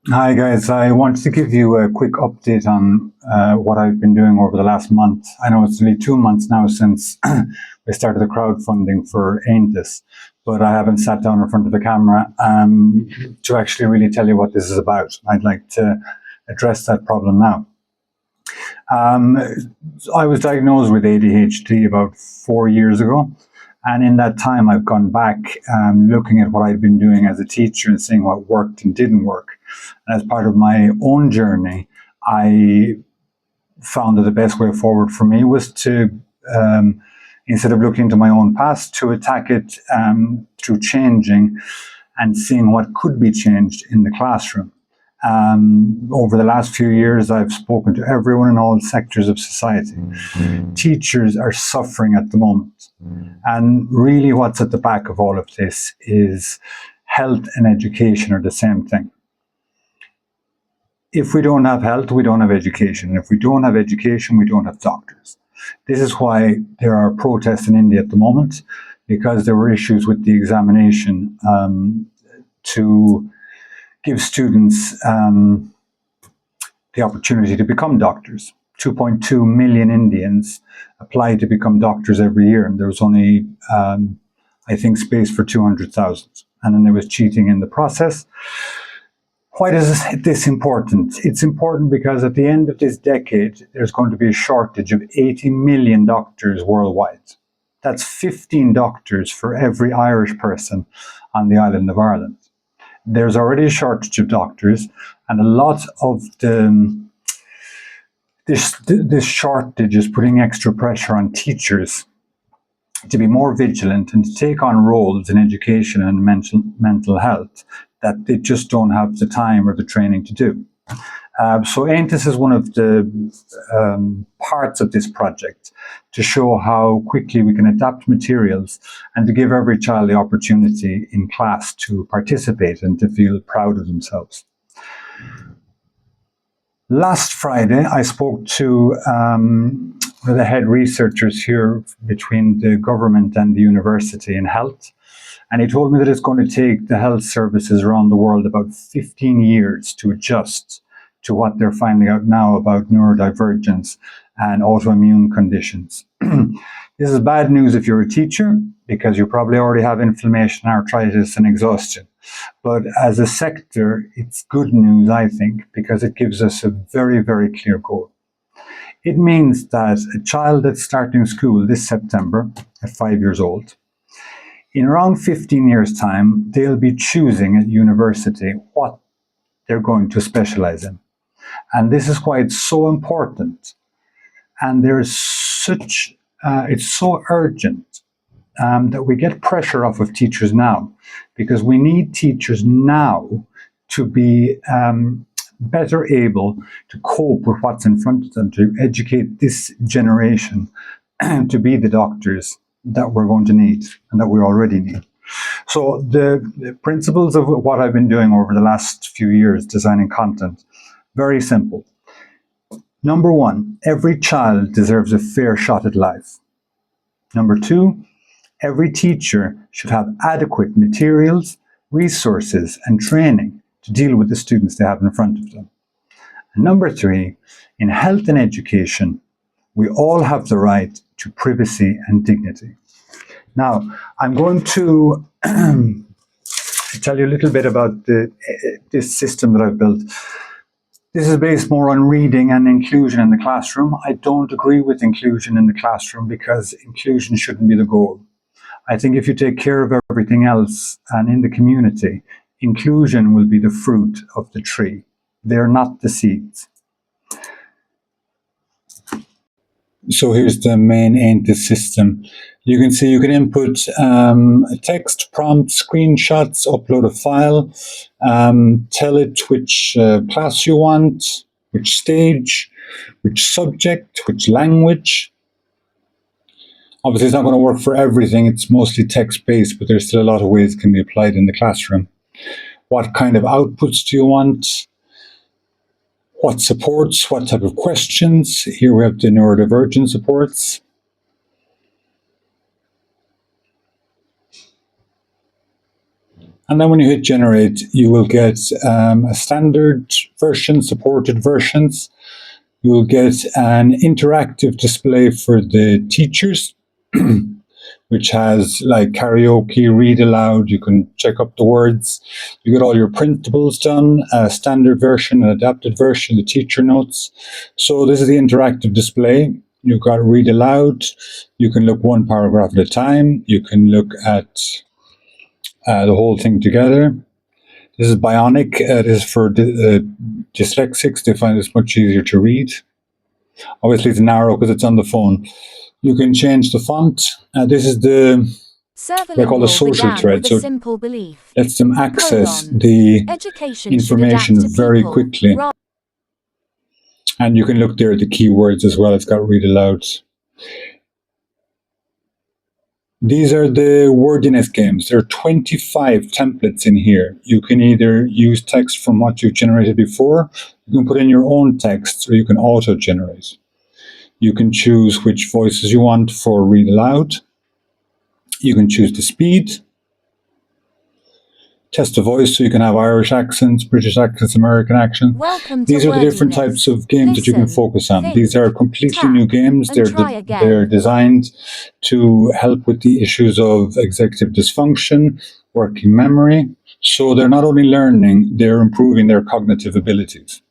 Hi guys, I wanted to give you a quick update on what I've been doing over the last month. I know it's only 2 months now since we started the crowdfunding for Aontas, but I haven't sat down in front of the camera to actually really tell you what this is about. I'd like to address that problem now. Um, I was diagnosed with ADHD about 4 years ago. And in that time, I've gone back looking at what I'd been doing as a teacher and seeing what worked and didn't work. And as part of my own journey, I found that the best way forward for me was to, instead of looking to my own past, to attack it through changing and seeing what could be changed in the classroom. Over the last few years, I've spoken to everyone in all sectors of society. Teachers are suffering at the moment. And really what's at the back of all of this is health and education are the same thing. If we don't have health, we don't have education. And if we don't have education, we don't have doctors. This is why there are protests in India at the moment, because there were issues with the examination to give students the opportunity to become doctors. 2.2 million Indians apply to become doctors every year, and there was only, I think, space for 200,000. And then there was cheating in the process. Why is this important? It's important because at the end of this decade, there's going to be a shortage of 80 million doctors worldwide. That's 15 doctors for every Irish person on the island of Ireland. There's already a shortage of doctors, and a lot of this shortage is putting extra pressure on teachers to be more vigilant and to take on roles in education and mental health that they just don't have the time or the training to do. So Aontas is one of the parts of this project to show how quickly we can adapt materials and to give every child the opportunity in class to participate and to feel proud of themselves. Last Friday, I spoke to one of the head researchers here between the government and the university in health. And he told me that it's going to take the health services around the world about 15 years to adjust to what they're finding out now about neurodivergence and autoimmune conditions. This is bad news if you're a teacher, because you probably already have inflammation, arthritis, and exhaustion. But as a sector, it's good news, I think, because it gives us a very, very clear goal. It means that a child that's starting school this September at 5 years old, in around 15 years' time, they'll be choosing at university what they're going to specialize in. And this is why it's so important. And there's such, it's so urgent that we get pressure off of teachers now, because we need teachers now to be better able to cope with what's in front of them, to educate this generation to be the doctors that we're going to need and that we already need. So the principles of what I've been doing over the last few years, designing content, very simple. Number one, every child deserves a fair shot at life. Number two, every teacher should have adequate materials, resources, and training to deal with the students they have in front of them. And number three, in health and education, we all have the right to privacy and dignity. Now, I'm going to tell you a little bit about this system that I've built. This is based more on reading and inclusion in the classroom. I don't agree with inclusion in the classroom because inclusion shouldn't be the goal. I think if you take care of everything else and in the community, inclusion will be the fruit of the tree. They're not the seeds. So here's the main Aontas system. You can see you can input a text, prompt, screenshots, upload a file, tell it which class you want, which stage, which subject, which language. Obviously, it's not going to work for everything. It's mostly text-based, but there's still a lot of ways it can be applied in the classroom. What kind of outputs do you want? What supports? What type of questions? Here we have the neurodivergent supports. And then when you hit generate, you will get a standard version, supported versions. You will get an interactive display for the teachers, which has like karaoke, read aloud. You can check up the words. You get all your printables done, a standard version, an adapted version, the teacher notes. So this is the interactive display. You've got read aloud. You can look one paragraph at a time. You can look at the whole thing together. This is Bionic. This is for dyslexics. They find it's much easier to read. Obviously, it's narrow because it's on the phone. You can change the font. This is they call the social thread. So it lets them access the information very quickly. And you can look there at the keywords as well. It's got read aloud. These are the wordiness games. There are 25 templates in here. You can either use text from what you've generated before, you can put in your own text, or you can auto-generate. You can choose which voices you want for read aloud. You can choose the speed. Test the voice, so you can have Irish accents, British accents, American accents. These are the different types of games that you can focus on. These are completely new games. They're designed to help with the issues of executive dysfunction, working memory. So they're not only learning, they're improving their cognitive abilities.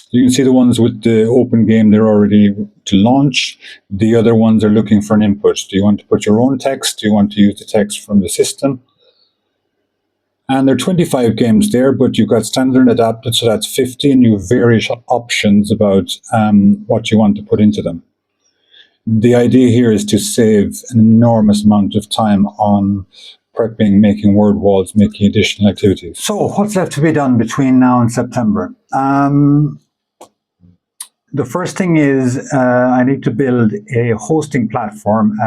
You can see the ones with the open game, they're already to launch. The other ones are looking for an input. Do you want to put your own text? Do you want to use the text from the system? And there are 25 games there, but you've got standard and adapted, so that's 50, and you have various options about what you want to put into them. The idea here is to save an enormous amount of time on prepping, making word walls, making additional activities. So what's left to be done between now and September? The first thing is I need to build a hosting platform,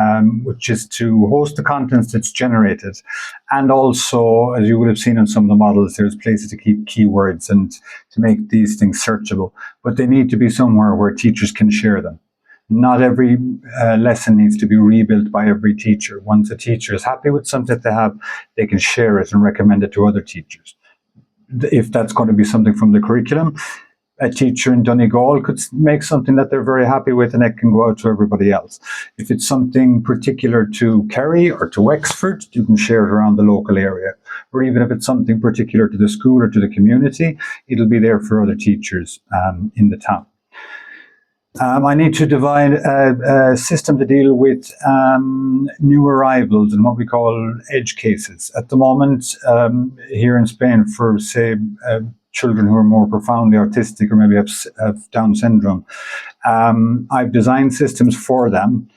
which is to host the contents that's generated. And also, as you would have seen in some of the models, there's places to keep keywords and to make these things searchable. But they need to be somewhere where teachers can share them. Not every lesson needs to be rebuilt by every teacher. Once a teacher is happy with something that they have, they can share it and recommend it to other teachers. If that's going to be something from the curriculum, a teacher in Donegal could make something that they're very happy with and it can go out to everybody else. If it's something particular to Kerry or to Wexford, you can share it around the local area. Or even if it's something particular to the school or to the community, it'll be there for other teachers in the town. I need to devise a system to deal with new arrivals and what we call edge cases. At the moment, here in Spain, for say children who are more profoundly autistic or maybe have Down syndrome, I've designed systems for them.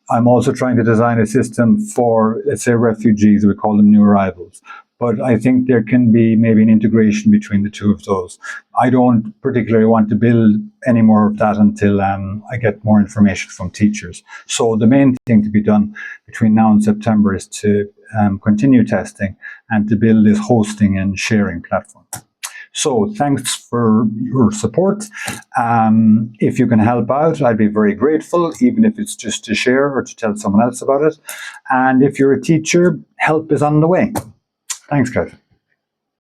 I'm also trying to design a system for, let's say, refugees. We call them new arrivals. But I think there can be maybe an integration between the two of those. I don't particularly want to build any more of that until I get more information from teachers. So the main thing to be done between now and September is to continue testing and to build this hosting and sharing platform. So thanks for your support. If you can help out, I'd be very grateful, even if it's just to share or to tell someone else about it. And if you're a teacher, help is on the way. Thanks, guys.